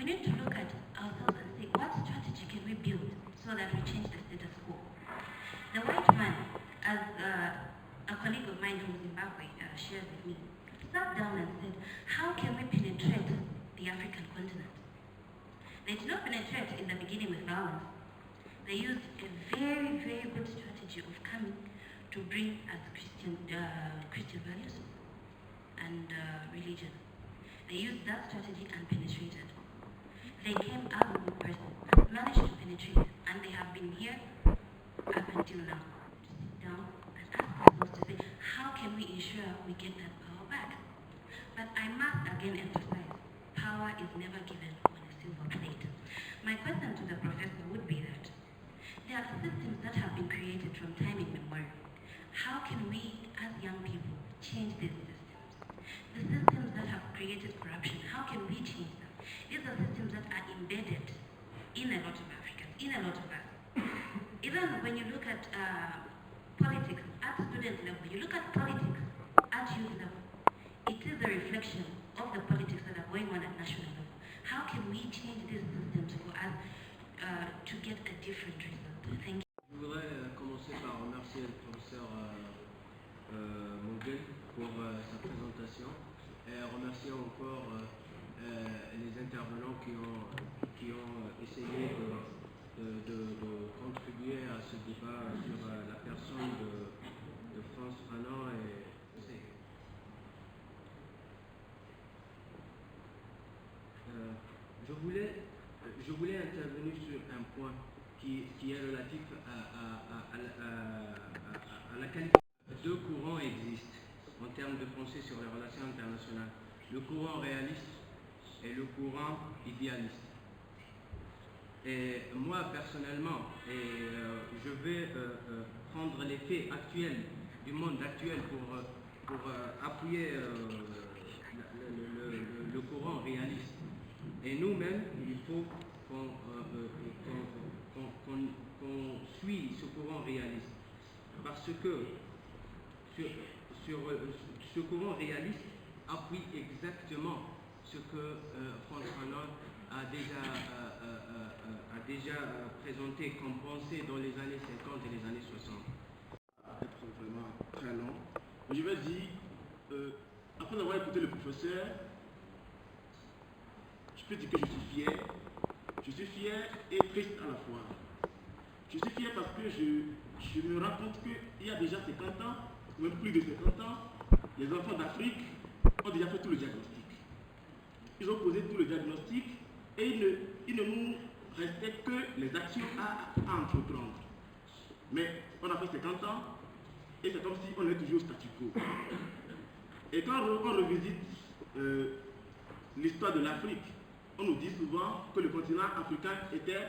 need to look at ourselves and say, what strategy can we build so that we change the status quo? The white man, as a colleague of mine from Zimbabwe shared with me, sat down and said, how can we penetrate the African continent? They did not penetrate in the beginning with violence. They used a very, very good strategy of coming to bring us Christian values and religion. They used that strategy and penetrated. They came as a good person, managed to penetrate, and they have been here up until now. To sit down and ask themselves to say, how can we ensure we get that power back? But I must again emphasize, power is never given on a silver plate. My question to the professor would be that there are systems that have been created from time immemorial. How can we, as young people, change these systems? The systems that have created corruption, how can we change them? These are systems that are embedded in a lot of Africans, in a lot of us. Even when you look at politics at student level, you look at politics at youth level, it is a reflection of the politics that are going on at national level. How can we change these systems for us to get a different result? Thank you. Je voudrais commencer par remercier le professeur Monguel pour sa présentation et remercier encore les intervenants qui ont essayé de contribuer à ce débat sur la personne de Frantz Fanon et je voulais intervenir sur un point qui est relatif à la qualité. Deux courants existent en termes de pensée sur les relations internationales. Le courant réaliste et le courant idéaliste. Et moi, personnellement, je vais prendre les faits actuels du monde actuel pour appuyer le courant réaliste. Et nous-mêmes, il faut qu'on suit ce courant réaliste. Parce que ce courant réaliste appuie exactement ce que Frantz Fanon a déjà présenté comme pensée dans les années 50 et les années 60. Être vraiment très long. Je vais dire, après avoir écouté le professeur, je peux dire que je suis fier. Je suis fier et triste à la fois. Je suis fier parce que je me rends compte qu'il y a déjà 50 ans, même plus de 50 ans, les enfants d'Afrique ont déjà fait tout le diagnostic. Ils ont posé tout le diagnostic et il ne nous restait que les actions à entreprendre. Mais on a fait 50 ans et c'est comme si on est toujours au statu quo. Et quand on revisite l'histoire de l'Afrique, on nous dit souvent que le continent africain était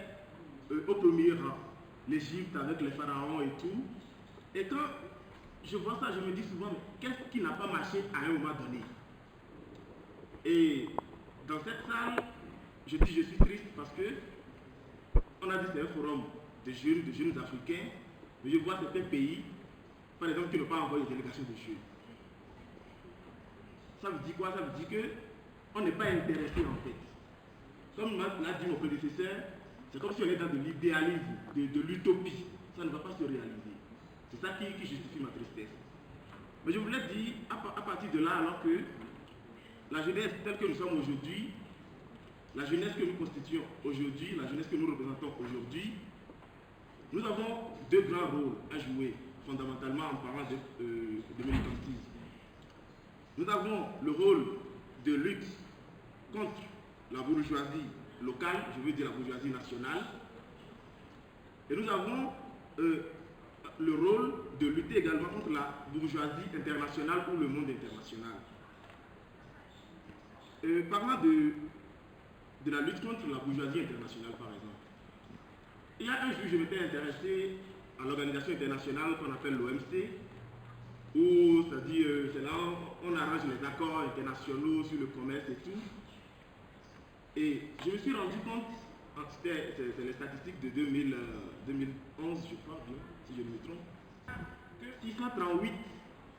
au premier rang. L'Égypte avec les pharaons et tout. Et quand je vois ça, je me dis souvent, mais qu'est-ce qui n'a pas marché à un moment donné? Et dans cette salle, je dis je suis triste parce que on a dit c'est un forum de jeunes africains, mais je vois certains pays, par exemple, qui n'ont pas envoyé des délégations de jeunes. Ça veut dire quoi? Ça veut dire qu'on n'est pas intéressé en fait. Comme l'a dit mon prédécesseur, c'est comme si on est dans de l'idéalisme, de l'utopie. Ça ne va pas se réaliser. C'est ça qui justifie ma tristesse. Mais je voulais dire, à partir de là, alors que la jeunesse telle que nous sommes aujourd'hui, la jeunesse que nous constituons aujourd'hui, la jeunesse que nous représentons aujourd'hui, nous avons deux grands rôles à jouer, fondamentalement en parlant de militantisme. Nous avons le rôle de lutte contre la bourgeoisie locale, je veux dire la bourgeoisie nationale, et nous avons le rôle de lutter également contre la bourgeoisie internationale ou le monde international. Parlant de la lutte contre la bourgeoisie internationale, par exemple, il y a un jour, je m'étais intéressé à l'organisation internationale qu'on appelle l'OMC, où c'est-à-dire, c'est là on arrange les accords internationaux sur le commerce et tout. Et je me suis rendu compte, c'est les statistiques de 2011, je crois, si je ne me trompe, que 638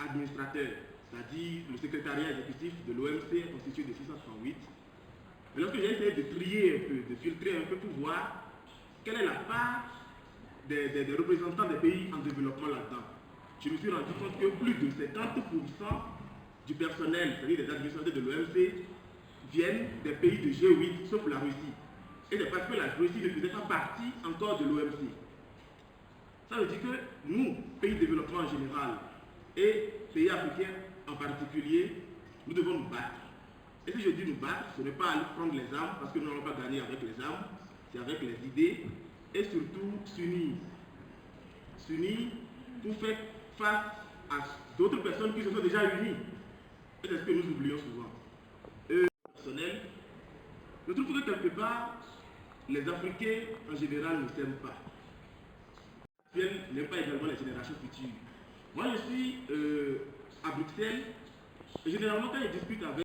administrateurs, c'est-à-dire le secrétariat exécutif de l'OMC est constitué de 638, Mais lorsque j'ai essayé de trier un peu, de filtrer un peu pour voir quelle est la part des représentants des pays en développement là-dedans, je me suis rendu compte que plus de 50% du personnel, c'est-à-dire des administrateurs de l'OMC, viennent des pays de G8, sauf la Russie. Et c'est parce que la Russie ne faisait pas partie encore de l'OMC. Ça veut dire que nous, pays de développement en général, et pays africains en particulier, nous devons nous battre. Et si je dis nous battre, ce n'est pas aller prendre les armes, parce que nous n'allons pas gagner avec les armes, c'est avec les idées, et surtout s'unir. S'unir pour faire face à d'autres personnes qui se sont déjà unies. Et c'est ce que nous oublions souvent. Personnel, je trouve que quelque part, les Africains en général ne s'aiment pas. N'aiment pas également les générations futures. Moi, je suis à Bruxelles, et généralement, quand je discute avec